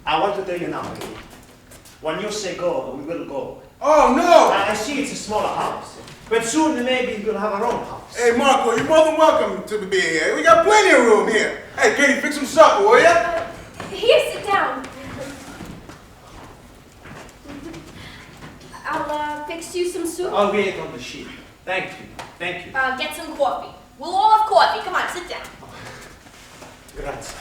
I want to tell you now, Eddie. When you say go, we will go. Oh, no! I see it's a smaller house. But soon maybe we'll have our own house. Hey, Marco, you're more than welcome to be here. We got plenty of room here. Hey, Katie, fix some supper, will ya? Here, sit down. I'll fix you some soup. I'll wait on the sheet. Thank you. Thank you. Get some coffee. We'll all have coffee. Come on, sit down. Grazie.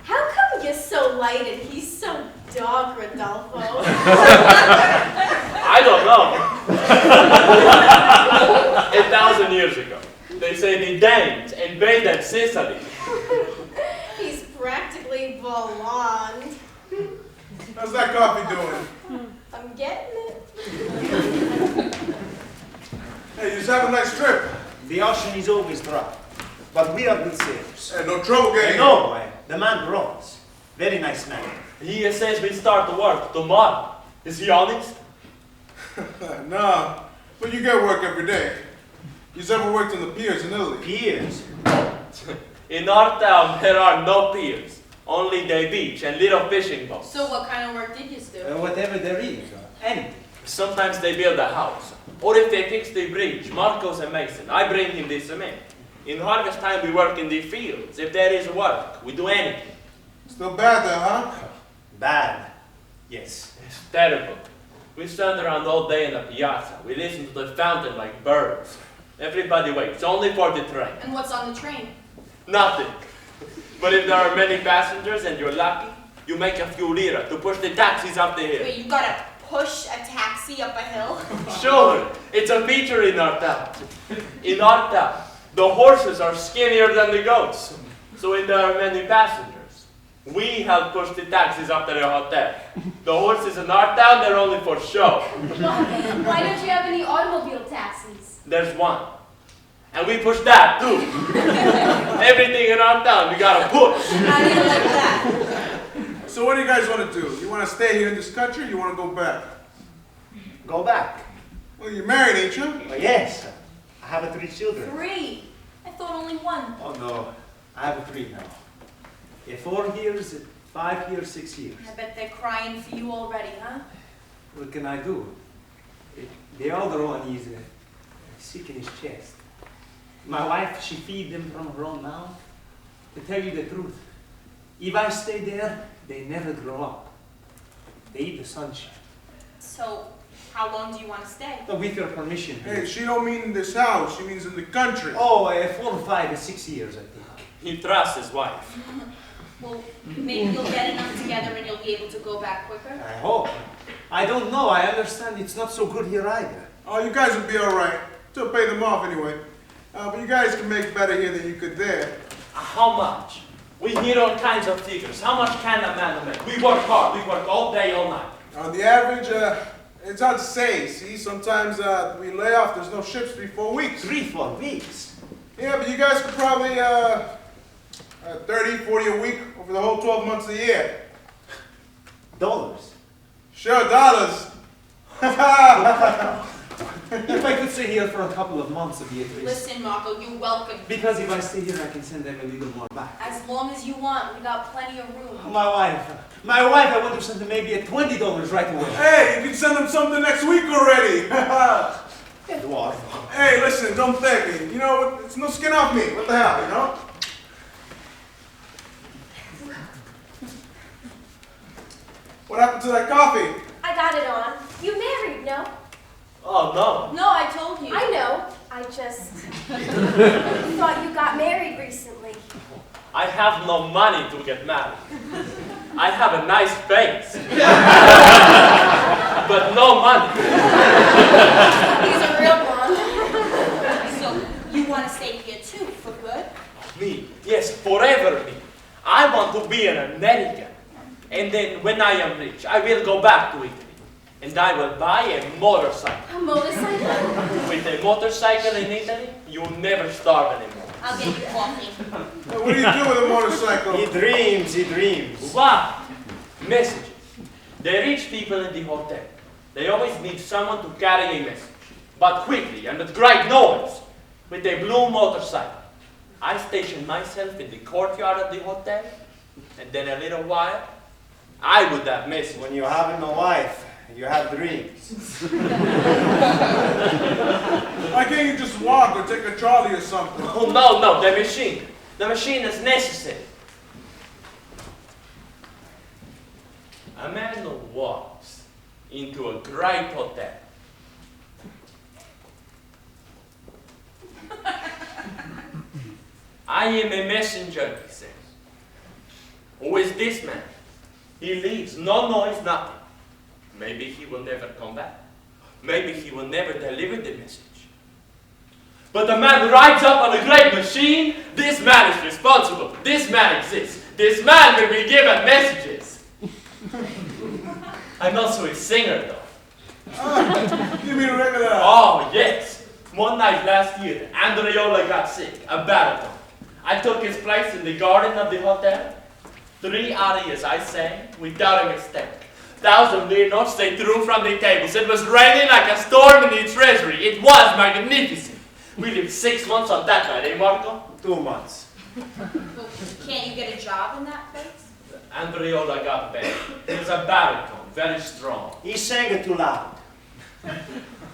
How come you're so light and he's so dark, Rodolfo? I don't know. 1,000 years ago, they say the Danes invaded Sicily. He's practically blonde. How's that coffee doing? I'm getting it. Hey, you just have a nice trip. The ocean is always dry. But we are good sailors. Hey, no trouble getting No, the man Bronze. Very nice man. He says we start to work tomorrow. Is he honest? Nah, but you get work every day. You've ever worked on the piers in Italy? Piers? In our town, there are no piers. Only the beach and little fishing boats. So what kind of work did you do? Whatever there is. Anything. Sometimes they build a house. Or if they fix the bridge, Marco's a mason. I bring him the cement. In harvest time, we work in the fields. If there is work, we do anything. Still bad there, huh? Bad. Yes. It's terrible. We stand around all day in the piazza. We listen to the fountain like birds. Everybody waits, only for the train. And what's on the train? Nothing. But if there are many passengers and you're lucky, you make a few lira to push the taxis up the hill. Wait, you gotta push a taxi up a hill? Sure, it's a feature in our town. In our town, the horses are skinnier than the goats. So if there are many passengers, we help push the taxis up to the hotel. The horses in our town, they're only for show. Why don't you have any automobile taxis? There's one. And we push that too. Everything in our town, we gotta push. How do you like that? So what do you guys want to do? You want to stay here in this country or you want to go back? Go back. Well, you're married, ain't you? Yes. I have 3 children. 3? I thought only 1. Oh no. I have 3 now. 4 years, 5 years, 6 years. I bet they're crying for you already, huh? What can I do? The older one is sick in his chest. My wife, she feeds them from her own mouth. To tell you the truth, if I stay there, they never grow up. They eat the sunshine. So, how long do you want to stay? With your permission. Hey, she don't mean in this house. She means in the country. Oh, 4, 5, 6 years, I think. He trusts his wife. Well, maybe you'll get enough together and you'll be able to go back quicker. I hope. I don't know. I understand it's not so good here either. Oh, you guys will be all right. Still pay them off anyway. But you guys can make better here than you could there. How much? We hear all kinds of figures. How much can a man make? We work hard. We work all day, all night. On the average, it's hard to say. See, sometimes we lay off. There's no ships 3-4 weeks. 3-4 weeks? Yeah, but you guys could probably 30-40 a week over the whole 12 months of the year. Dollars? Sure, dollars. If I could stay here for a couple of months, Beatrice. Listen, Marco, you're welcome. Because if I stay here, I can send them a little more back. As long as you want, we got plenty of room. My wife, I want to send them maybe at $20 right away. Hey, you can send them something next week already. Eduardo. Hey, listen, don't thank me. You know, it's no skin off me. What the hell, you know? What happened to that coffee? I got it on. You married, no? Oh, no. No, I told you. I know. I just thought you got married recently. I have no money to get married. I have a nice face. But no money. He's a real blonde. So, you want to stay here too, for good? Me? Yes, forever me. I want to be an American. And then when I am rich, I will go back to Italy. And I will buy a motorcycle. A motorcycle? With a motorcycle in Italy, you'll never starve anymore. I'll get you coffee. What do you do with a motorcycle? He dreams. What? Messages. The rich people in the hotel, they always need someone to carry a message. But quickly and with great noise. With a blue motorcycle. I stationed myself in the courtyard of the hotel, and then a little while, I would have missed. When you have no wife, you have dreams. Why can't you just walk or take a trolley or something? Oh, no, the machine. The machine is necessary. A man walks into a great hotel. I am a messenger, he says. Who is this man? He leaves, no noise, nothing. Maybe he will never come back. Maybe he will never deliver the message. But the man rides up on a great machine. This man is responsible. This man exists. This man will be given messages. I'm also a singer, though. You mean a regular? Oh, yes. One night last year, Arroyo got sick, a baritone. I took his place in the garden of the hotel. 3 arias I sang without a mistake. 1,000 lire notes they threw from the tables. It was raining like a storm in the treasury. It was magnificent. We lived 6 months on that night, eh, Marco? 2 months. Can't you get a job in that place? Arroyo got bad. He was a baritone, very strong. He sang it too loud.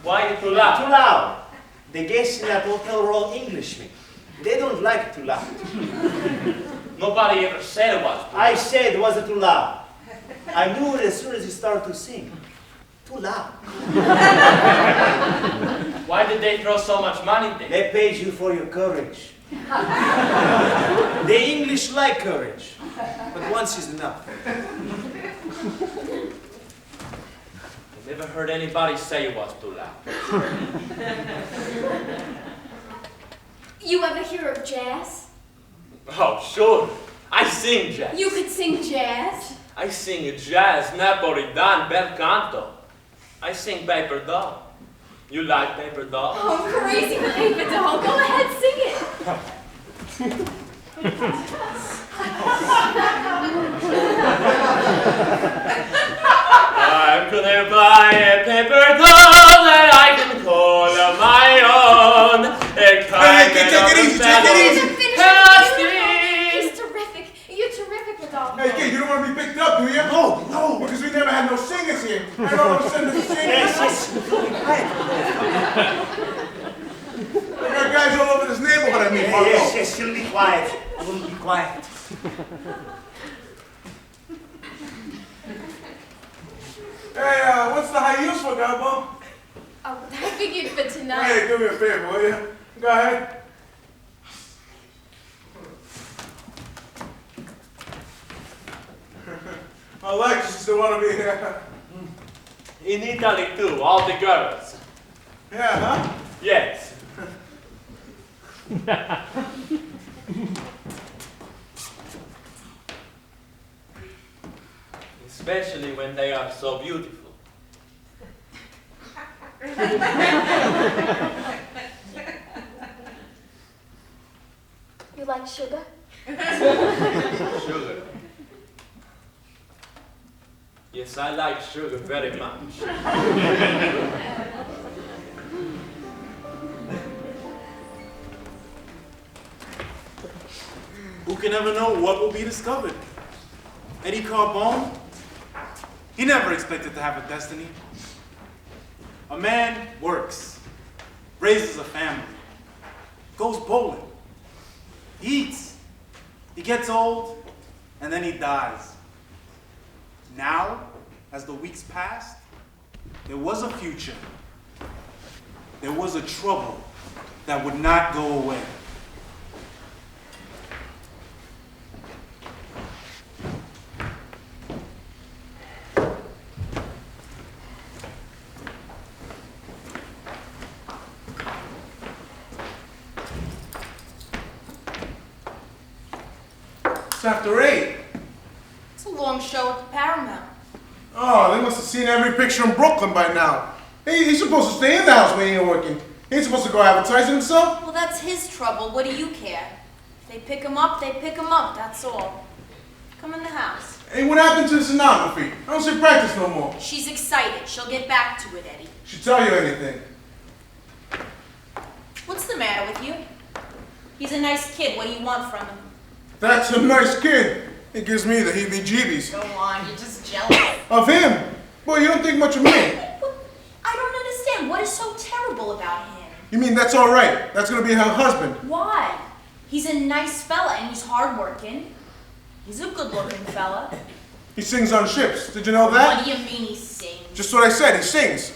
Why too loud? Too loud. The guests in that hotel were all Englishmen. They don't like it too loud. Nobody ever said it was too I loud. said it wasn't too loud. I knew it as soon as he started to sing. Too loud. Why did they throw so much money there? They paid you for your courage. The English like courage, but once is enough. I never heard anybody say it was too loud. You ever hear of jazz? Oh, sure. I sing jazz. You could sing jazz? I sing jazz, Napolitan, bel canto. I sing paper doll. You like paper doll? Oh, I'm crazy for paper doll. Go ahead, sing it. I'm gonna buy a paper doll that I can call my own. Hey, take it easy, take it easy. He's terrific. You're terrific, Rodolpho. Hey, kid, you don't want to be picked up, do you? No, because we never had no singers here. I don't want to send us singers. Yes. We got guys all over this neighborhood, I mean, Marco. Yes, you'll be quiet. You'll be quiet. Hey, what's the high use for, Gabo? Oh, I figured for tonight. Hey, do me a favor, will you? Go ahead. Alexis still want to be here. In Italy too, all the girls. Yeah, huh? Yes. Especially when they are so beautiful. You like sugar? Sugar. Yes, I like sugar very much. Who can ever know what will be discovered? Eddie Carbone? He never expected to have a destiny. A man works, raises a family, goes bowling, eats, he gets old, and then he dies. Now, as the weeks passed, there was a future. There was a trouble that would not go away. It's after 8. It's a long show at the Paramount. Oh, they must have seen every picture in Brooklyn by now. Hey, he's supposed to stay in the house when he ain't working. He ain't supposed to go advertising himself. Well, that's his trouble. What do you care? They pick him up, that's all. Come in the house. Hey, what happened to the stenography? I don't see practice no more. She's excited. She'll get back to it, Eddie. She'll tell you anything. What's the matter with you? He's a nice kid. What do you want from him? That's a nice kid. He gives me the heebie-jeebies. Go on, you're just jealous. Of him? Boy, you don't think much of me. I don't understand. What is so terrible about him? You mean that's all right? That's gonna be her husband. Why? He's a nice fella and he's hardworking. He's a good-looking fella. He sings on ships. Did you know that? What do you mean he sings? Just what I said, he sings.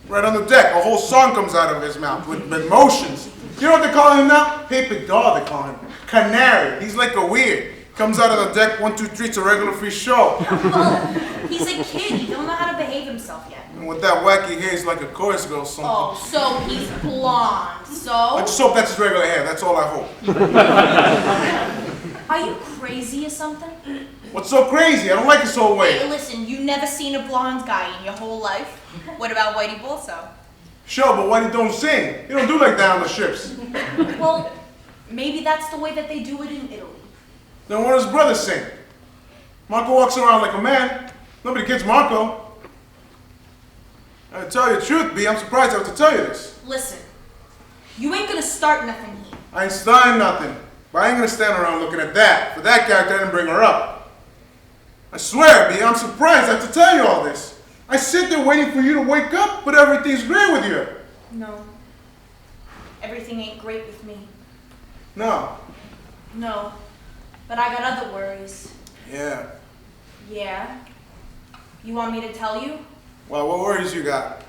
Right on the deck, a whole song comes out of his mouth with emotions. You know what they call him now? Paper doll, they call him. Canary. He's like a weird. Comes out of the deck, 1, 2, 3, it's a regular free show. Oh, he's a kid. He don't know how to behave himself yet. And with that wacky hair, he's like a chorus girl or something. Oh, so he's blonde. So? I just hope that's his regular hair, that's all I hope. Are you crazy or something? What's so crazy? I don't like his whole way. Hey, listen, you never seen a blonde guy in your whole life. What about Whitey Balso? Sure, but Whitey don't sing. He don't do like that on the ships. Well, maybe that's the way that they do it in Italy. Then what does his brother sing? Marco walks around like a man. Nobody gets Marco. I tell you the truth, B, I'm surprised I have to tell you this. Listen, you ain't gonna start nothing here. I ain't starting nothing. But I ain't gonna stand around looking at that. For that character, I didn't bring her up. I swear, B, I'm surprised I have to tell you all this. I sit there waiting for you to wake up, but everything's great with you. No. Everything ain't great with me. No. No. But I got other worries. Yeah. Yeah? You want me to tell you? Well, what worries you got?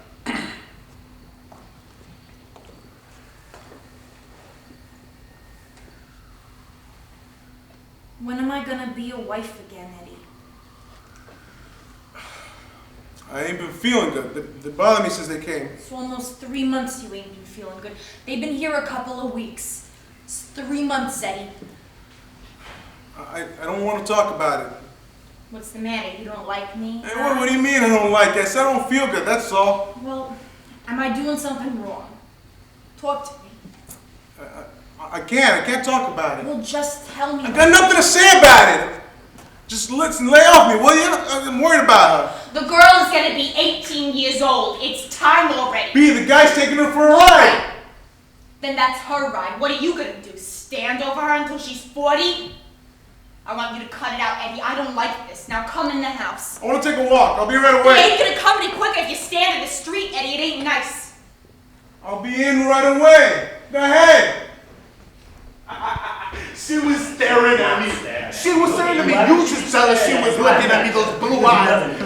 When am I gonna be a wife again, Eddie? I ain't been feeling good. They bothered me since they came. It's almost 3 months you ain't been feeling good. They've been here a couple of weeks. It's 3 months, Eddie. I don't want to talk about it. What's the matter? You don't like me? Hey, what do you mean I don't like it? I said I don't feel good, that's all. Well, am I doing something wrong? Talk to me. I can't talk about it. Well, just tell me. I got nothing to say about it. Just listen, lay off me, will you? I'm worried about her. The girl is gonna be 18 years old. It's time already. B, the guy's taking her for a All ride. right. Then that's her ride. What are you gonna do? Stand over her until she's 40? I want you to cut it out, Eddie. I don't like this. Now come in the house. I want to take a walk. I'll be right You away. ain't gonna come any quicker if you stand in the street, Eddie. It ain't nice. I'll be in right away. Go ahead. She was staring at me. She was staring at me. You should tell her she was looking at me, those blue eyes.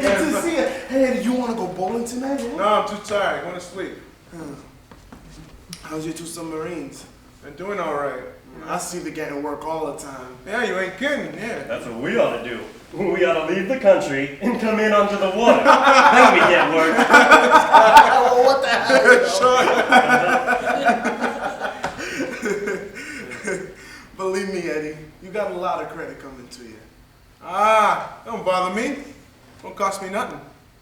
Good to see you. Hey, do you want to go bowling tonight? Man? No, I'm too tired. I want to sleep. How's your 2 submarines? They're doing all right. I see they getting work all the time. Yeah, you ain't kidding. Yeah. That's what we ought to do. We ought to leave the country and come in onto the water. Then we get work. Oh, what the hell? Believe me, Eddie, you got a lot of credit coming to you. Don't bother me. Won't cost me nothing.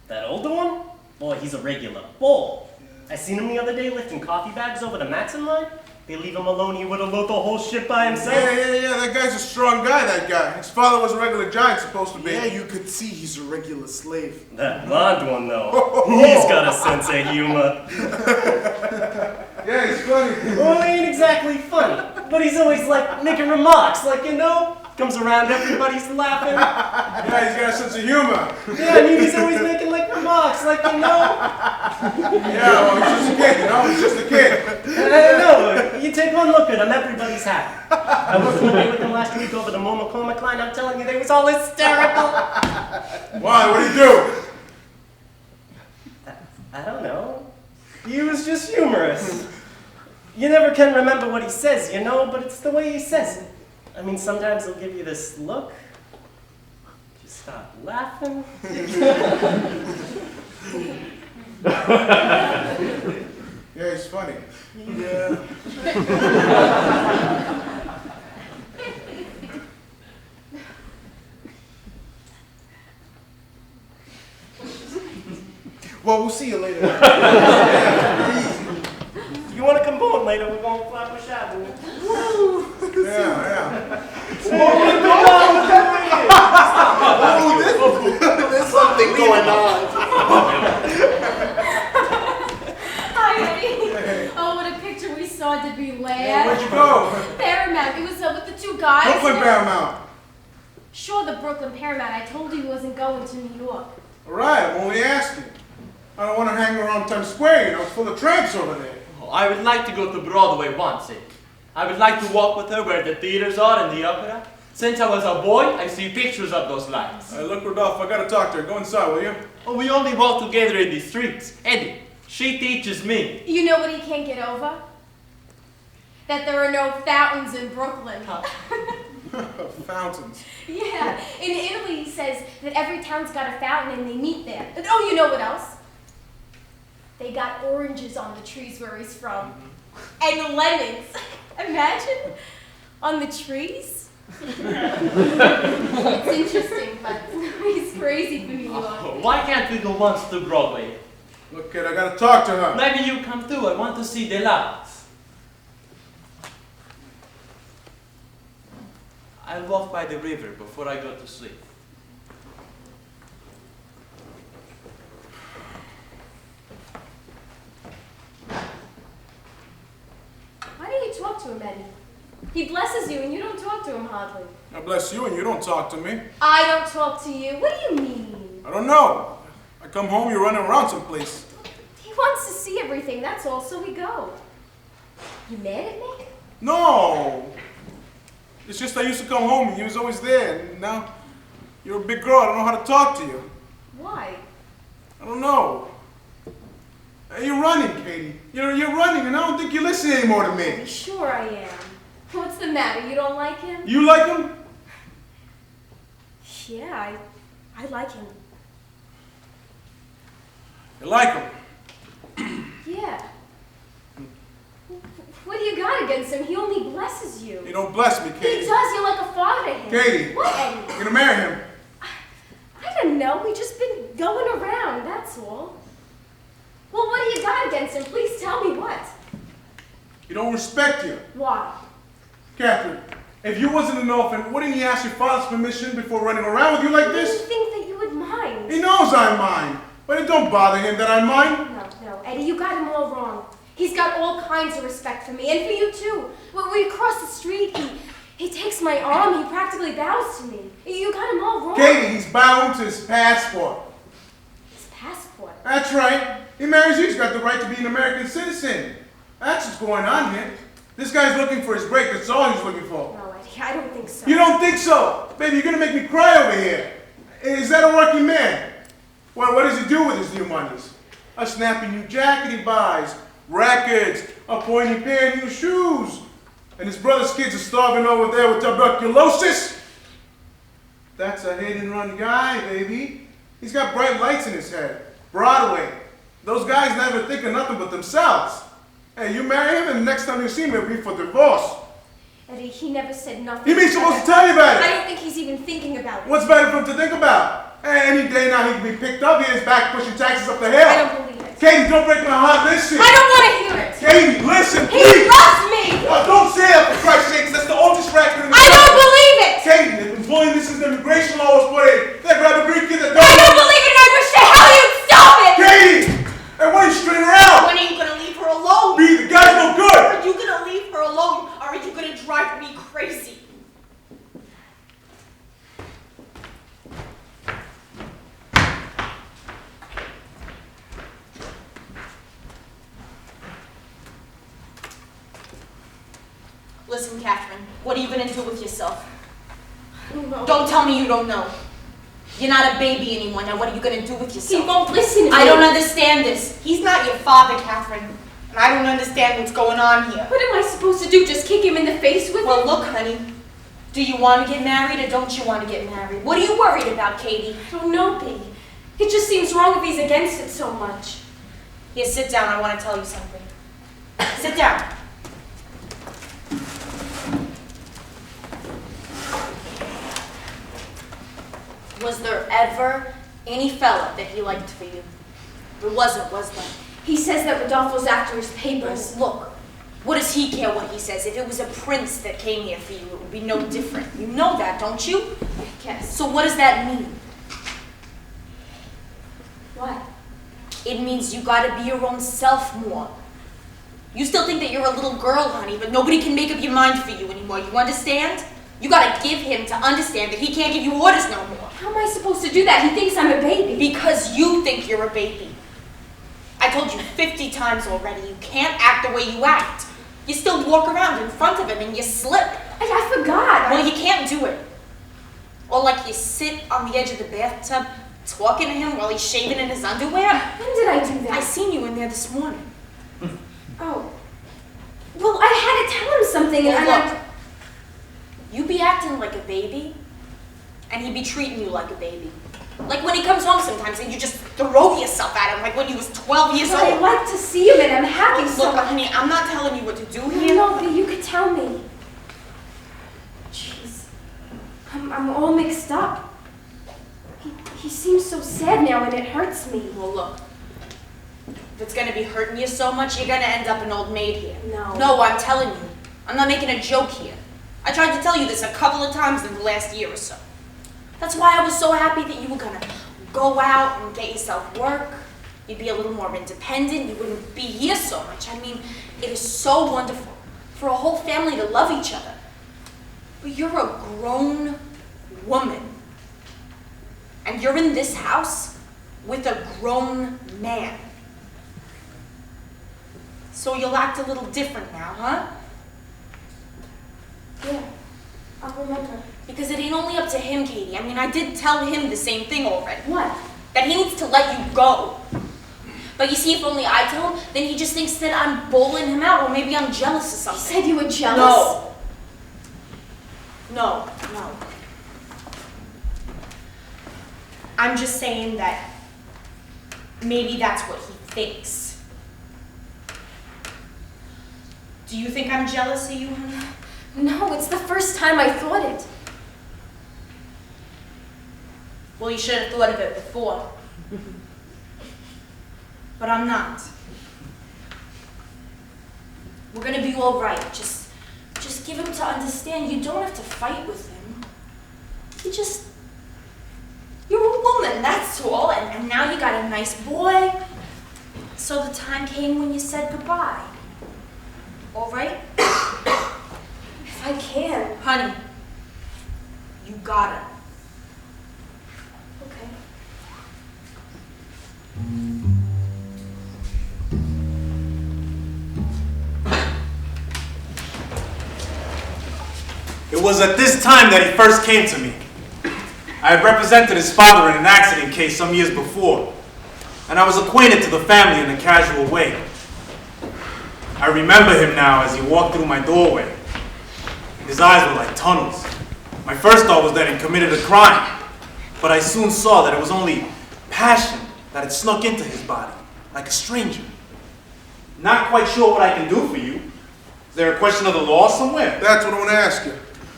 That older one? Boy, he's a regular bull. I seen him the other day lifting coffee bags over the Matson line. They leave him alone, he would have loaded the whole ship by himself. Yeah. That guy's a strong guy, that guy. His father was a regular giant, supposed to be. Yeah, you could see he's a regular slave. That blonde one, though, he's got a sense of humor. Yeah, he's funny. Well, he ain't exactly funny, but he's always, like, making remarks, like, you know, comes around, everybody's laughing. Yeah, he's got a sense of humor. Yeah, and he's always making, like, remarks, like, you know. Yeah, well, he's just a kid, you know? He's just a kid. No, you take one look at him, everybody's happy. I was looking with them last week over the McCormick line, I'm telling you, they was all hysterical. Why? What do you do? I don't know. He was just humorous. You never can remember what he says, you know, but it's the way he says it. I mean, sometimes he'll give you this look. Just start laughing. Yeah, he's funny. Yeah. Well, we'll see you later. You want to come bowling later? We're going to flap a shot. Yeah. There's something going on. Hi, Eddie. Oh, what a picture we saw to be late. Yeah. Where'd you go? Paramount. It was with the two guys. Brooklyn Paramount. Sure, the Brooklyn Paramount. I told you he wasn't going to New York. All right, I'm only asking. I don't want to hang around Times Square, you know, it's full of tramps over there. Oh, I would like to go to Broadway once, eh? I would like to walk with her where the theaters are and the opera. Since I was a boy, I see pictures of those lights. Hey, look, Rodolpho, I gotta talk to her. Go inside, will you? Oh, we only walk together in the streets. Eddie, she teaches me. You know what he can't get over? That there are no fountains in Brooklyn. Fountains. Yeah, in Italy he says that every town's got a fountain and they meet there. And oh, you know what else? They got oranges on the trees where he's from. And lemons. Imagine, on the trees. It's interesting, but he's crazy for New York. Oh, why can't we go once to Broadway? Look, kid, I gotta talk to her. Maybe you come too. I want to see the lights. I'll walk by the river before I go to sleep. Why don't you talk to him, Eddie? He blesses you and you don't talk to him hardly. I bless you and you don't talk to me. I don't talk to you. What do you mean? I don't know. I come home, you're running around someplace. He wants to see everything, that's all, so we go. You mad at me? No. It's just I used to come home and you was always there, and now you're a big girl. I don't know how to talk to you. Why? I don't know. Hey, you're running, Katie. You're running, and I don't think you listen anymore to me. Sure I am. What's the matter? You don't like him? You like him? Yeah, I like him. You like him? Yeah. What do you got against him? He only blesses you. You don't bless me, Katie. He does. You're like a father to him. Katie. What, Eddie? You're gonna marry him. I don't know. We just been going around, that's all. Well, what do you got against him? Please tell me what. He don't respect you. Why? Catherine, if you wasn't an orphan, wouldn't he ask your father's permission before running around with you like I this? didn't think that you would mind. He knows I mind, but it don't bother him that I mind. No, Eddie, you got him all wrong. He's got all kinds of respect for me, and for you too. When we cross the street, he takes my arm, he practically bows to me. You got him all wrong. Katie, he's bound to his passport. His passport? That's right. He marries you, he's got the right to be an American citizen. That's what's going on here. This guy's looking for his break, that's all he's looking for. No, Eddie, I don't think so. You don't think so? Baby, you're gonna make me cry over here. Is that a working man? What does he do with his new monies? A snappy new jacket he buys, records, a pointy pair of new shoes. And his brother's kids are starving over there with tuberculosis. That's a hit and run guy, baby. He's got bright lights in his head. Broadway. Those guys never think of nothing but themselves. Hey, you marry him and the next time you see him, it'll be for divorce. Eddie, he never said nothing. He means supposed to tell you about it. I don't think he's even thinking about it. What's better for him to think about? Hey, any day now he can be picked up, he is back pushing taxes up the hill. I don't believe it. Katie, don't break my heart, listen. I don't want to hear it. Katie, listen, He please. loves me. Don't say that for Christ's sake, that's the oldest record in the I don't believe it. Katie, they've been bullying this since the immigration law was put in. They grab a Greek kid that I don't believe it, and I wish to hell you'd stop it. Katie! Hey, why don't you straighten her out? When are you gonna leave her alone? B, the guy's no good. Are you gonna leave her alone, or are you gonna drive me crazy? Listen, Catherine, what are you gonna do with yourself? I don't know. Don't tell me you don't know. You're not a baby anymore. Now what are you gonna do with yourself? He won't listen to me. I don't understand this. He's not your father, Catherine. And I don't understand what's going on here. What am I supposed to do? Just kick him in the face with Well, it? look, honey. Do you want to get married or don't you want to get married? What are you worried about, Katie? I don't know, B. It just seems wrong if he's against it so much. Here, sit down. I want to tell you something. Sit down. Was there ever any fella that he liked for you? There wasn't, was there? He says that Rodolpho's after his papers. Look, what does he care what he says? If it was a prince that came here for you, it would be no different. You know that, don't you? Yes. So what does that mean? What? It means you gotta be your own self more. You still think that you're a little girl, honey, but nobody can make up your mind for you anymore. You understand? You gotta give him to understand that he can't give you orders no more. How am I supposed to do that? He thinks I'm a baby. Because you think you're a baby. I told you 50 times already, you can't act the way you act. You still walk around in front of him and you slip. I forgot. Well, you can't do it. Or like you sit on the edge of the bathtub talking to him while he's shaving in his underwear. When did I do that? I seen you in there this morning. Oh. Well, I had to tell him something and Well, look, you be acting like a baby, and he be treating you like a baby. Like when he comes home sometimes and you just throw yourself at him like when he was 12 years But old. I like to see him and I'm happy so Look, much. honey, I'm not telling you what to do here. No, but you could tell me. Jeez. I'm all mixed up. He seems so sad now and it hurts me. Well, look. If it's gonna be hurting you so much, you're gonna end up an old maid here. No. No, I'm telling you. I'm not making a joke here. I tried to tell you this a couple of times in the last year or so. That's why I was so happy that you were gonna go out and get yourself work. You'd be a little more independent. You wouldn't be here so much. I mean, it is so wonderful for a whole family to love each other. But you're a grown woman. And you're in this house with a grown man. So you'll act a little different now, huh? Yeah, I'll remember. Because it ain't only up to him, Katie. I mean, I did tell him the same thing already. What? That he needs to let you go. But you see, if only I tell him, then he just thinks that I'm bowling him out, or maybe I'm jealous or You something. said you were jealous? No. I'm just saying that maybe that's what he thinks. Do you think I'm jealous of you, honey? No, it's the first time I thought it. Well, you should have thought of it before. But I'm not. We're gonna be all right. Just give him to understand you don't have to fight with him. You're a woman, that's all. And now you got a nice boy. So the time came when you said goodbye. All right? If I can. Honey, you gotta. Okay. It was at this time that he first came to me. I had represented his father in an accident case some years before, and I was acquainted to the family in a casual way. I remember him now as he walked through my doorway. His eyes were like tunnels. My first thought was that he committed a crime, but I soon saw that it was only passion that had snuck into his body, like a stranger. Not quite sure what I can do for you. Is there a question of the law somewhere? That's what I want to ask you.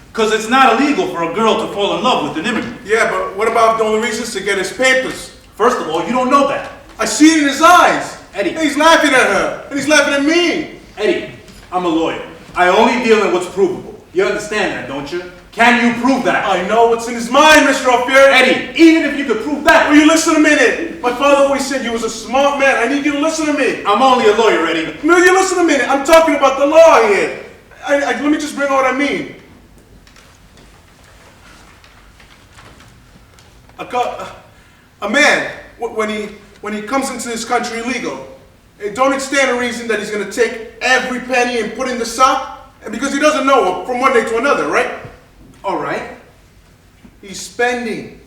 Because it's not illegal for a girl to fall in love with an immigrant. Yeah, but what about the only reason is to get his papers? First of all, you don't know that. I see it in his eyes. Eddie. And he's laughing at her. And he's laughing at me. Eddie, I'm a lawyer. I only deal in what's provable. You understand that, don't you? Can you prove that? I know what's in his mind, Mr. ALFIERI. Eddie, even if you could prove that. Will you listen a minute? My father always said you was a smart man. I need you to listen to me. I'm only a lawyer, Eddie. Will you listen a minute? I'm talking about the law here. Let me just bring out what I mean. A man, when he comes into this country illegal, don't it stand a reason that he's going to take every penny and put in the sock? Because he doesn't know from one day to another, right? All right. He's spending.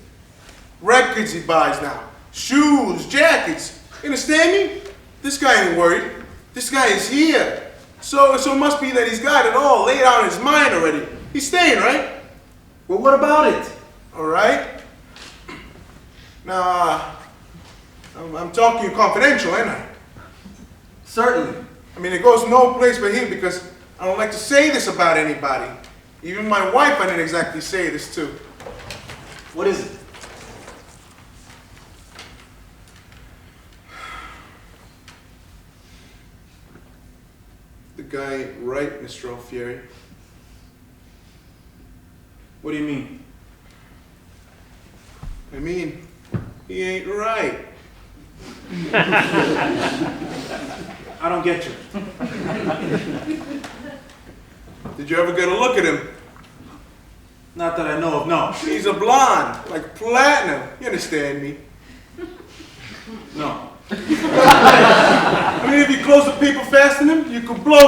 Records he buys now. Shoes, jackets. You understand me? This guy ain't worried. This guy is here. So it must be that he's got it all laid out in his mind already. He's staying, right? Well, what about it? All right. Now, I'm talking confidential, ain't I? Certainly. I mean, it goes no place but here because I don't like to say this about anybody. Even my wife, I didn't exactly say this to. What is it? The guy ain't right, Mr. ALFIERI. What do you mean? I mean, he ain't right. I don't get you. Did you ever get a look at him? Not that I know of, no. He's a blonde, like platinum. You understand me? No. I mean, if you close the paper fast enough, you could blow